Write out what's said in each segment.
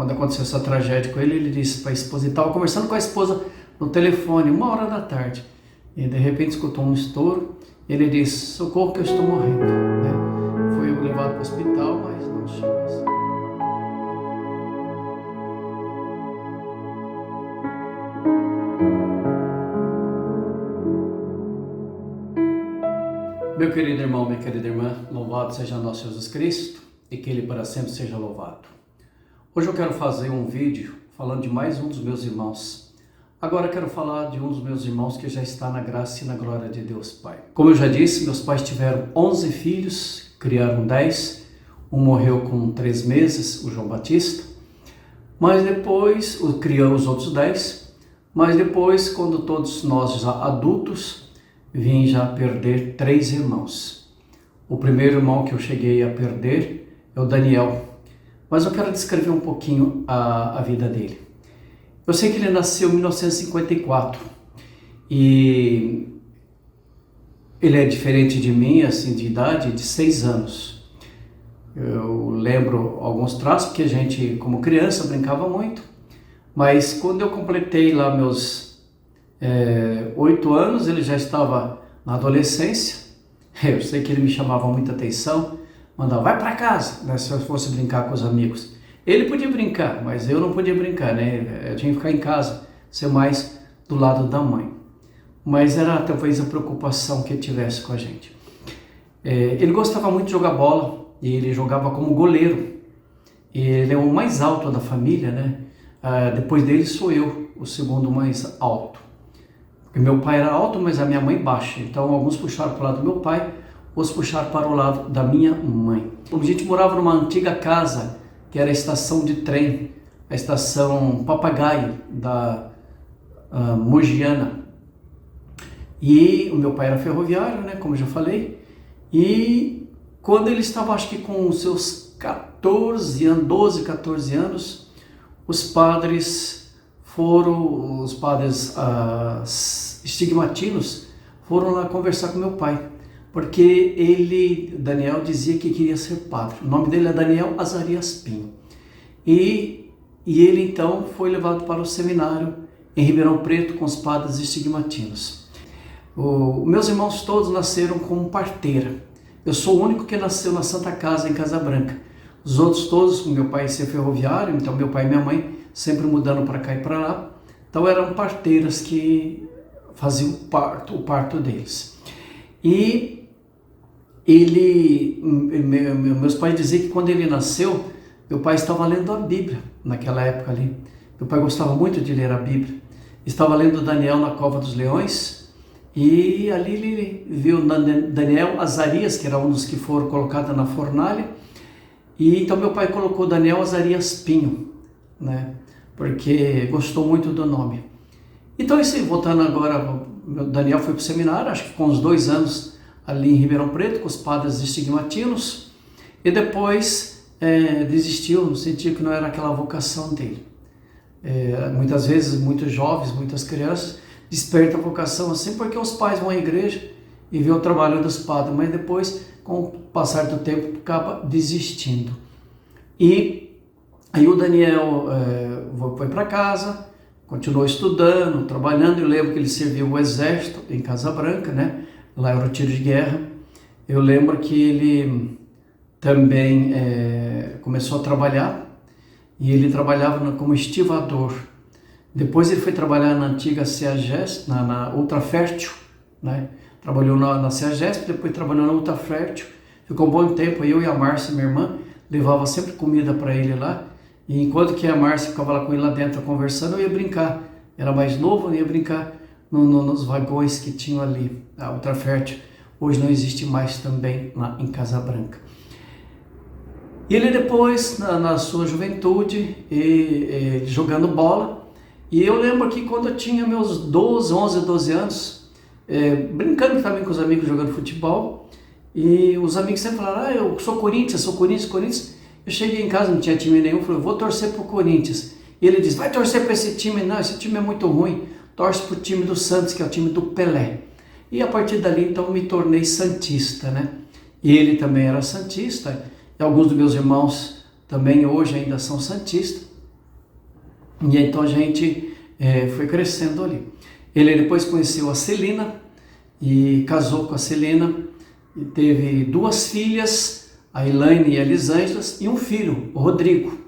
quando aconteceu essa tragédia com ele, ele disse para a esposa, ele estava conversando com a esposa no telefone, 1h da tarde, e de repente escutou um estouro, e ele disse, socorro que eu estou morrendo, né? Foi levado para o hospital, mas não chegou assim. Meu querido irmão, minha querida irmã, louvado seja nosso Jesus Cristo e que Ele para sempre seja louvado. Hoje eu quero fazer um vídeo falando de mais um dos meus irmãos. Agora eu quero falar de um dos meus irmãos que já está na graça e na glória de Deus Pai. Como eu já disse, meus pais tiveram 11 filhos, criaram 10, um morreu com 3 meses, o João Batista, mas depois criou os outros 10, mas depois, quando todos nós já adultos, vim já perder 3 irmãos. O primeiro irmão que eu cheguei a perder é o Daniel, mas eu quero descrever um pouquinho a vida dele. Eu sei que ele nasceu em 1954 e ele é diferente de mim, assim, de idade, de 6 anos. Eu lembro alguns traços porque a gente, como criança, brincava muito, mas quando eu completei lá meus 8 anos, ele já estava na adolescência. Eu sei que ele me chamava muita atenção, mandava, vai para casa, né, se eu fosse brincar com os amigos. Ele podia brincar, mas eu não podia brincar, né? Eu tinha que ficar em casa, ser mais do lado da mãe. Mas era talvez a preocupação que ele tivesse com a gente. Ele gostava muito de jogar bola e ele jogava como goleiro. Ele é o mais alto da família, né? Depois dele sou eu, o segundo mais alto. Porque meu pai era alto, mas a minha mãe baixa. Então alguns puxaram para o lado do meu pai, outros puxaram para o lado da minha mãe. A gente morava numa antiga casa, que era a estação de trem, a estação Papagaio da Mogiana. E o meu pai era ferroviário, né, como eu já falei. E quando ele estava, acho que com os seus 12, 14 anos, os padres estigmatinos foram lá conversar com meu pai, porque Daniel dizia que queria ser padre. O nome dele é Daniel Azarias Pinho. E ele então foi levado para o seminário em Ribeirão Preto com os padres estigmatinos. Meus irmãos todos nasceram como parteira. Eu sou o único que nasceu na Santa Casa, em Casa Branca. Os outros todos, meu pai ser ferroviário, então meu pai e minha mãe sempre mudando para cá e para lá. Então eram parteiras que faziam o parto deles. E meus pais diziam que quando ele nasceu, meu pai estava lendo a Bíblia naquela época ali. Meu pai gostava muito de ler a Bíblia. Estava lendo Daniel na Cova dos Leões e ali ele viu Daniel Azarias, que era um dos que foram colocados na fornalha. E então meu pai colocou Daniel Azarias Pinho, né? Porque gostou muito do nome. Então, voltando agora, o Daniel foi para o seminário, acho que com uns 2 anos ali em Ribeirão Preto, com os padres estigmatinos, e depois desistiu, no sentido que não era aquela vocação dele. Muitas vezes, muitos jovens, muitas crianças, despertam a vocação assim, porque os pais vão à igreja e vê o trabalho dos padres, mas depois, com o passar do tempo, acaba desistindo. E aí o Daniel foi para casa, continuou estudando, trabalhando. Eu lembro que ele serviu o exército em Casa Branca, né? Lá era o tiro de guerra. Eu lembro que ele também começou a trabalhar e ele trabalhava como estivador. Depois ele foi trabalhar na antiga CEAGESP, na Ultrafértil, né? Trabalhou na CEAGESP, depois trabalhou na Ultrafértil. Ficou um bom tempo, eu e a Márcia, minha irmã, levava sempre comida para ele lá. E enquanto que a Márcia ficava lá com ele lá dentro conversando, eu ia brincar. Era mais novo, eu ia brincar nos vagões que tinham ali, a Ultrafértil. Hoje não existe mais também lá em Casa Branca. E ele depois, na sua juventude, jogando bola. E eu lembro que quando eu tinha meus 11, 12 anos, brincando também com os amigos jogando futebol, e os amigos sempre falaram, eu sou Corinthians. Eu cheguei em casa, não tinha time nenhum, falei, vou torcer pro Corinthians. E ele disse, vai torcer para esse time? Não, esse time é muito ruim, torce pro time do Santos, que é o time do Pelé. E a partir dali, então, me tornei santista, né? E ele também era santista, e alguns dos meus irmãos também hoje ainda são santistas. E então a gente foi crescendo ali. Ele depois conheceu a Celina e casou com a Celina e teve 2 filhas, a Elaine e a Elisângela, e um filho, o Rodrigo.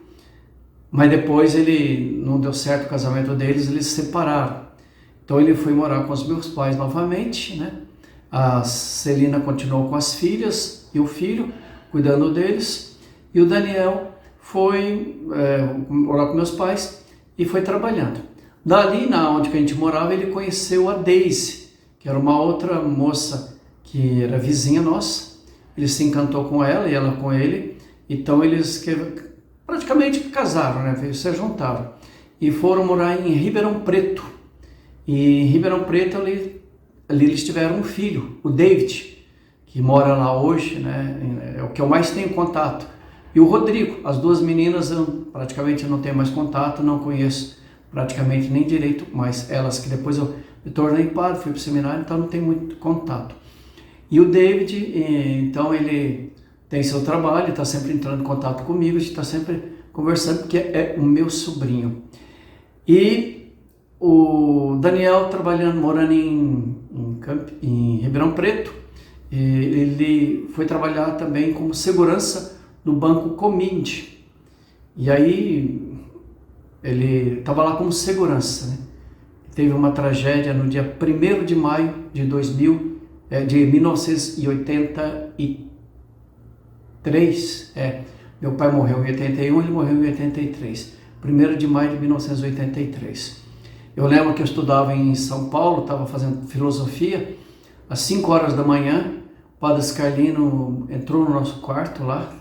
Mas depois ele não deu certo o casamento deles, eles se separaram. Então ele foi morar com os meus pais novamente, né? A Celina continuou com as filhas e o filho, cuidando deles. E o Daniel foi morar com meus pais e foi trabalhando. Dali, onde que a gente morava, ele conheceu a Daisy, que era uma outra moça que era vizinha nossa. Ele se encantou com ela e ela com ele. Então eles praticamente casaram, né? Eles se juntaram e foram morar em Ribeirão Preto. E em Ribeirão Preto ali eles tiveram um filho, o David, que mora lá hoje, né? É o que eu mais tenho contato. E o Rodrigo, as 2 meninas eu praticamente não tenho mais contato, não conheço praticamente nem direito, mas elas que depois eu me tornei padre, fui para o seminário, então não tenho muito contato. E o David, então ele tem seu trabalho, está sempre entrando em contato comigo, a gente está sempre conversando, porque é o meu sobrinho. E o Daniel trabalhando, morando em Ribeirão Preto, ele foi trabalhar também como segurança no Banco Comind. E aí ele estava lá como segurança, né? Teve uma tragédia no dia 1º de maio de 1983. Meu pai morreu em 81, ele morreu em 83. 1º de maio de 1983. Eu lembro que eu estudava em São Paulo, estava fazendo filosofia, às 5 horas da manhã, o Padre Scarlino entrou no nosso quarto lá,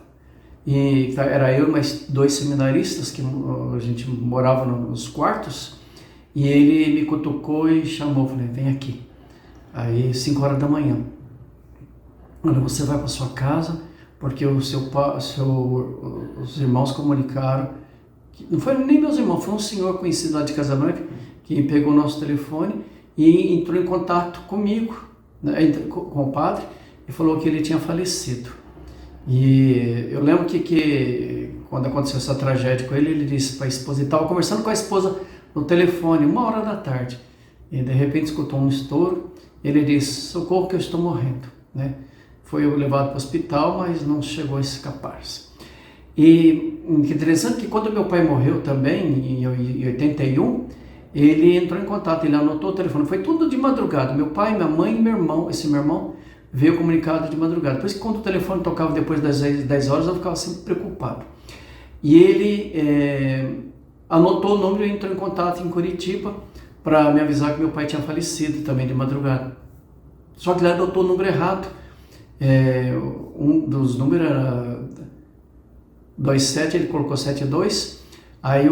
e era eu e mais 2 seminaristas, que a gente morava nos quartos, e ele me cutucou e chamou, falei, vem aqui. Aí, 5 horas da manhã, olha, você vai para sua casa, porque os irmãos comunicaram, não foi nem meus irmãos, foi um senhor conhecido lá de Casablanca, que pegou o nosso telefone e entrou em contato comigo, né, com o padre, e falou que ele tinha falecido. E eu lembro que quando aconteceu essa tragédia com ele, ele disse para a esposa, ele estava conversando com a esposa no telefone, 1h da tarde, e de repente escutou um estouro, ele disse, socorro que eu estou morrendo, né? Foi levado para o hospital, mas não chegou a escapar-se. E que interessante que quando meu pai morreu também, em 81, ele entrou em contato, ele anotou o telefone, foi tudo de madrugada, meu pai, minha mãe e meu irmão, esse meu irmão, veio comunicado de madrugada. Por isso que quando o telefone tocava depois das 10 horas, eu ficava sempre preocupado. E ele anotou o número e entrou em contato em Curitiba para me avisar que meu pai tinha falecido também de madrugada. Só que ele adotou o número errado. Um dos números era 27, ele colocou 72. Aí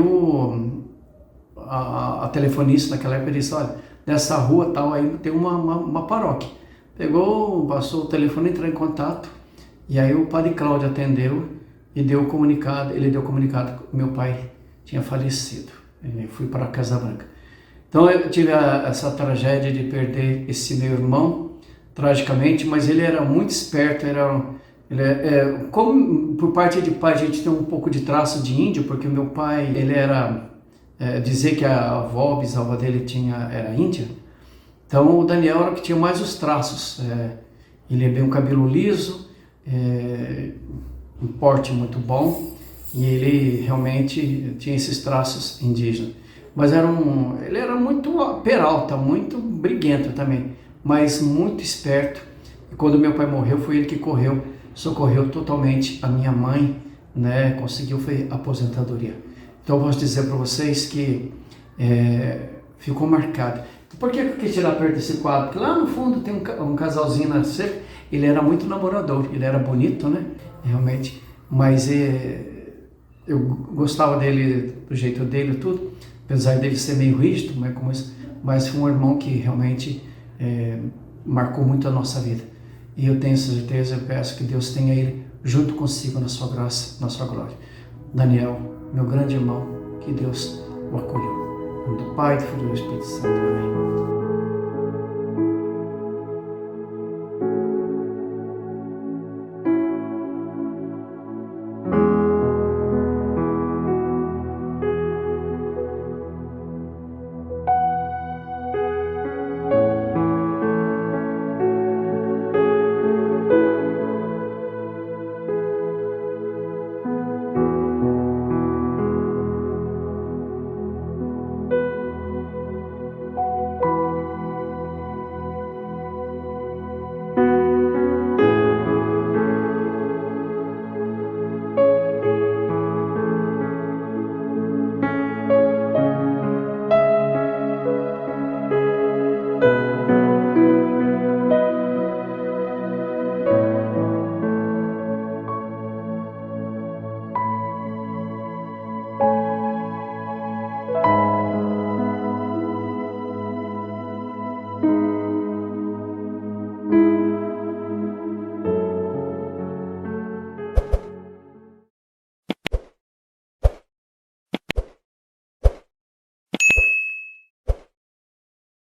a telefonista naquela época disse, olha, nessa rua tal aí tem uma paróquia. Pegou, passou o telefone, entrou em contato, e aí o padre Cláudio atendeu e deu o comunicado, ele deu o comunicado que meu pai tinha falecido. Eu fui para Casablanca. Então eu tive essa tragédia de perder esse meu irmão, tragicamente, mas ele era muito esperto, como por parte de pai a gente tem um pouco de traço de índio, porque meu pai, ele era, dizer que a avó, bisavó dele era índia. Então o Daniel era o que tinha mais os traços, ele é bem um cabelo liso, um porte muito bom, e ele realmente tinha esses traços indígenas. Mas ele era muito peralta, muito briguento também, mas muito esperto. E quando meu pai morreu, foi ele que socorreu totalmente a minha mãe, né? Conseguiu a aposentadoria. Então eu posso dizer para vocês que ficou marcado. Por que eu quis tirar perto desse quadro? Porque lá no fundo tem um casalzinho na cerca. Ele era muito namorador, ele era bonito, né? Realmente. Mas eu gostava dele, do jeito dele e tudo. Apesar dele ser meio rígido, mas foi um irmão que realmente marcou muito a nossa vida. E eu tenho certeza, eu peço que Deus tenha ele junto consigo na sua graça, na sua glória. Daniel, meu grande irmão, que Deus o acolheu. Em nome do Pai, do Filho e do Espírito Santo. Amém.